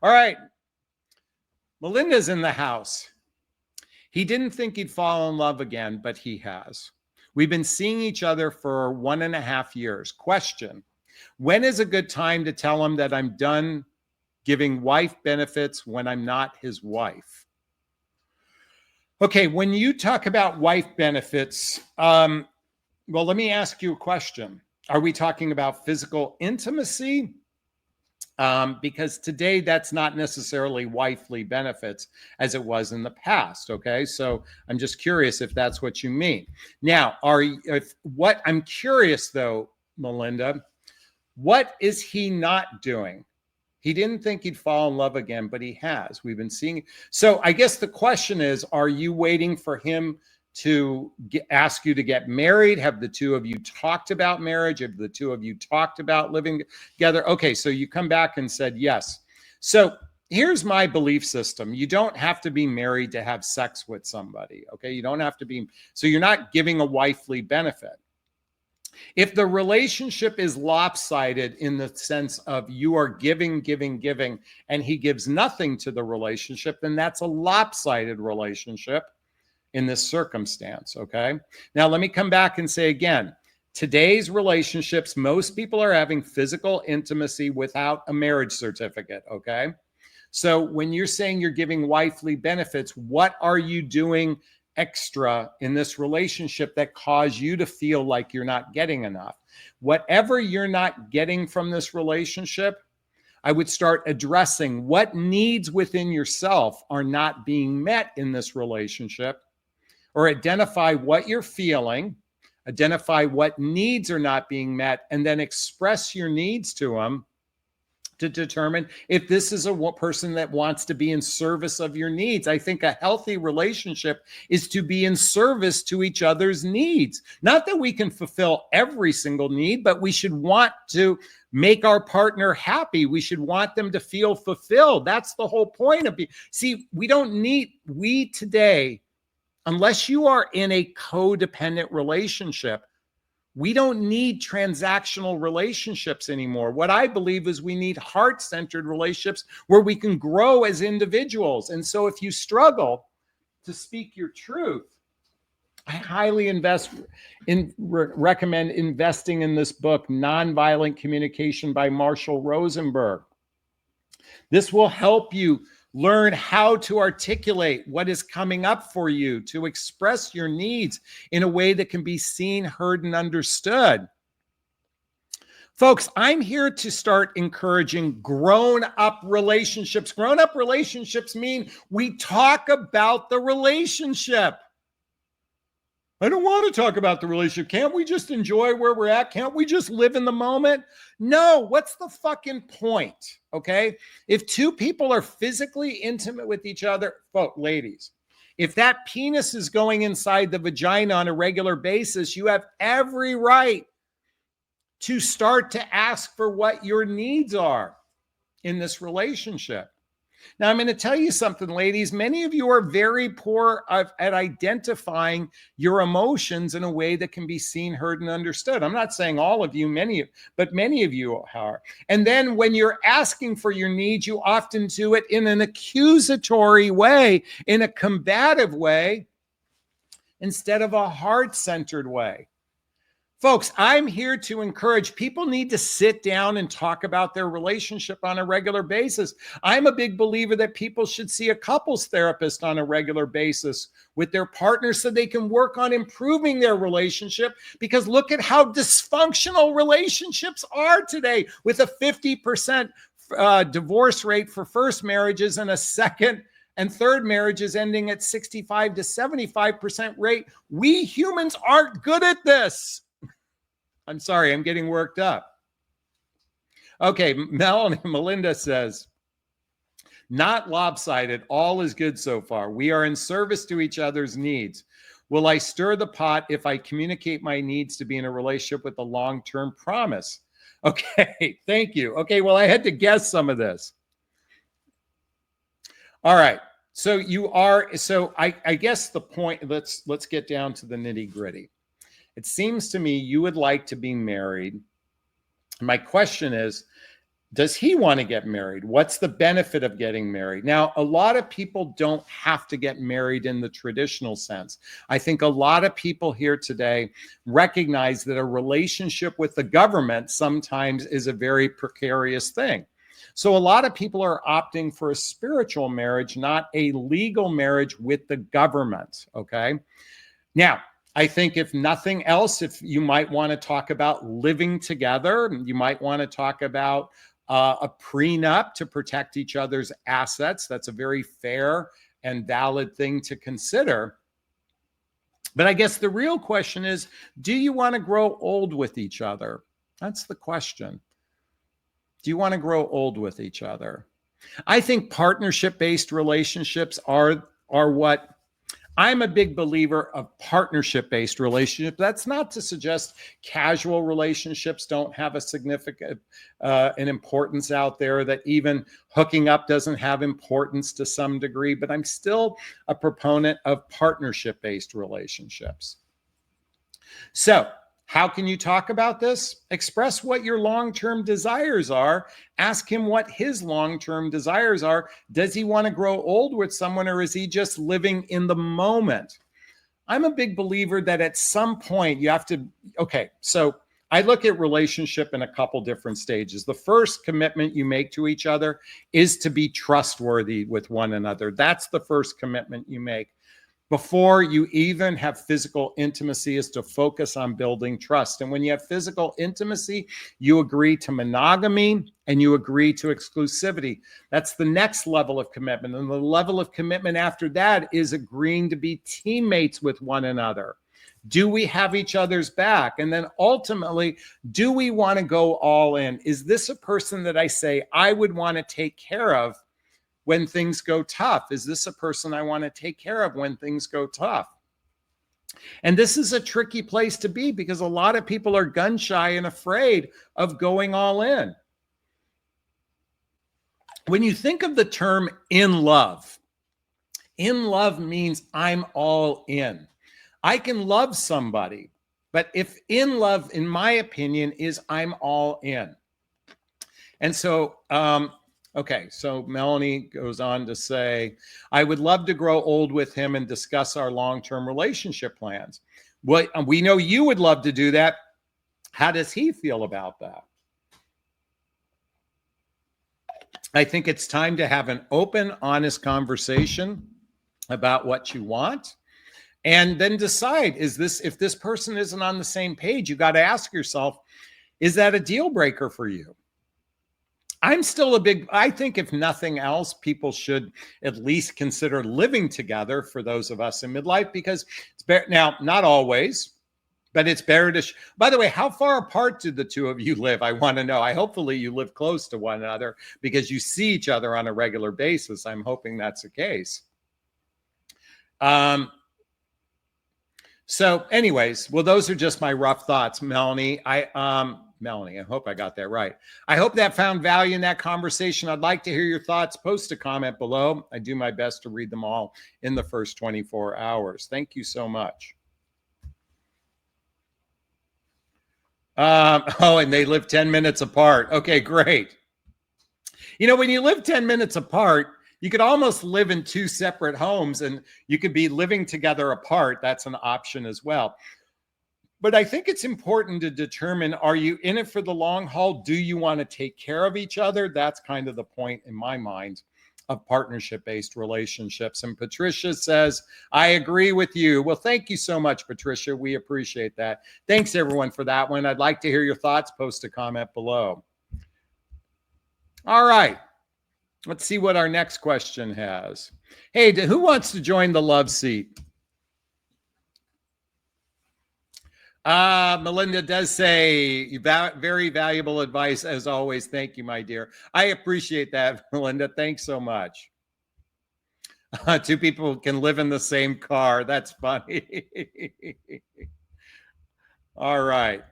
All right. Melinda's in the house. He didn't think he'd fall in love again, but he has. We've been seeing each other for 1.5 years. Question: when is a good time to tell him that I'm done giving wife benefits when I'm not his wife? Okay, when you talk about wife benefits, well, let me ask you a question. Are we talking about physical intimacy? Because today that's not necessarily wifely benefits as it was in the past. Okay, so I'm just curious if that's what you mean. Now, what I'm curious though, Melinda, what is he not doing? He didn't think he'd fall in love again, but he has. We've been seeing. So I guess the question is, are you waiting for him to ask you to get married? Have the two of you talked about marriage? Have the two of you talked about living together? Okay, so you come back and said yes. So here's my belief system. You don't have to be married to have sex with somebody, okay? You don't have to be, so you're not giving a wifely benefit. If the relationship is lopsided in the sense of you are giving, and he gives nothing to the relationship, then that's a lopsided relationship in this circumstance, okay? Now, let me come back and say again, today's relationships, most people are having physical intimacy without a marriage certificate, okay? So when you're saying you're giving wifely benefits, what are you doing extra in this relationship that cause you to feel like you're not getting enough? Whatever you're not getting from this relationship, I would start addressing what needs within yourself are not being met in this relationship, or identify what you're feeling, identify what needs are not being met, and then express your needs to them to determine if this is a person that wants to be in service of your needs. I think a healthy relationship is to be in service to each other's needs. Not that we can fulfill every single need, but we should want to make our partner happy. We should want them to feel fulfilled. That's the whole point of we today, unless you are in a codependent relationship, we don't need transactional relationships anymore. What I believe is we need heart-centered relationships where we can grow as individuals. And so if you struggle to speak your truth, I highly recommend investing in this book, Nonviolent Communication by Marshall Rosenberg. This will help you learn how to articulate what is coming up for you, to express your needs in a way that can be seen, heard, and understood. Folks, I'm here to start encouraging grown-up relationships. Grown-up relationships mean we talk about the relationship. I don't want to talk about the relationship. Can't we just enjoy where we're at? Can't we just live in the moment? No, what's the fucking point? Okay. If two people are physically intimate with each other, folks, ladies, if that penis is going inside the vagina on a regular basis, you have every right to start to ask for what your needs are in this relationship. Now, I'm going to tell you something, ladies. Many of you are very poor at identifying your emotions in a way that can be seen, heard, and understood. I'm not saying all of you, but many of you are. And then when you're asking for your needs, you often do it in an accusatory way, in a combative way, instead of a heart-centered way. Folks, I'm here to encourage people need to sit down and talk about their relationship on a regular basis. I'm a big believer that people should see a couples therapist on a regular basis with their partner so they can work on improving their relationship, because look at how dysfunctional relationships are today, with a 50% divorce rate for first marriages and a second and third marriages ending at 65 to 75% rate. We humans aren't good at this. I'm sorry, I'm getting worked up. Okay, Melinda says, not lopsided, all is good so far. We are in service to each other's needs. Will I stir the pot if I communicate my needs to be in a relationship with a long-term promise? Okay, thank you. Okay, well, I had to guess some of this. All right, so I guess the point, let's get down to the nitty-gritty. It seems to me you would like to be married. My question is, Does he want to get married? What's the benefit of getting married? Now, a lot of people don't have to get married in the traditional sense. I think a lot of people here today recognize that a relationship with the government sometimes is a very precarious thing. So a lot of people are opting for a spiritual marriage, not a legal marriage with the government. Okay. Now, I think if nothing else, if you might want to talk about living together, you might want to talk about a prenup to protect each other's assets. That's a very fair and valid thing to consider. But I guess the real question is, do you want to grow old with each other? That's the question. Do you want to grow old with each other? I think partnership-based relationships are what I'm a big believer of partnership-based relationships. That's not to suggest casual relationships don't have a significant an importance out there, that even hooking up doesn't have importance to some degree, but I'm still a proponent of partnership-based relationships. So, how can you talk about this? Express what your long-term desires are. Ask him what his long-term desires are. Does he want to grow old with someone, or is he just living in the moment? I'm a big believer that at some point you have to, okay, so I look at relationship in a couple different stages. The first commitment you make to each other is to be trustworthy with one another. That's the first commitment you make. Before you even have physical intimacy, is to focus on building trust. And when you have physical intimacy, you agree to monogamy and you agree to exclusivity. That's the next level of commitment. And the level of commitment after that is agreeing to be teammates with one another. Do we have each other's back? And then ultimately, do we want to go all in? Is this a person that I say I would want to take care of when things go tough? Is this a person I want to take care of when things go tough? And this is a tricky place to be, because a lot of people are gun shy and afraid of going all in. When you think of the term in love means I'm all in. I can love somebody, but if in love, in my opinion, is I'm all in. And so, okay, so Melanie goes on to say, I would love to grow old with him and discuss our long-term relationship plans. Well, we know you would love to do that. How does he feel about that? I think it's time to have an open, honest conversation about what you want, and then decide, if this person isn't on the same page, you got to ask yourself, is that a deal breaker for you? I think if nothing else, people should at least consider living together for those of us in midlife, because it's better now, not always, but it's better to, by the way, how far apart do the two of you live? I want to know. Hopefully you live close to one another because you see each other on a regular basis. I'm hoping that's the case. So anyways, well, those are just my rough thoughts, Melanie. Melanie, I hope I got that right. I hope that found value in that conversation. I'd like to hear your thoughts. Post a comment below. I do my best to read them all in the first 24 hours. Thank you so much. Oh, and they live 10 minutes apart. Okay, great. You know, when you live 10 minutes apart, you could almost live in two separate homes, and you could be living together apart. That's an option as well. But I think it's important to determine, are you in it for the long haul? Do you want to take care of each other? That's kind of the point in my mind of partnership-based relationships. And Patricia says, I agree with you. Well, thank you so much, Patricia. We appreciate that. Thanks, everyone, for that one. I'd like to hear your thoughts. Post a comment below. All right. Let's see what our next question has. Hey, who wants to join the love seat? Melinda does say, very valuable advice as always. Thank you, my dear. I appreciate that, Melinda. Thanks so much. Two people can live in the same car. That's funny. All right.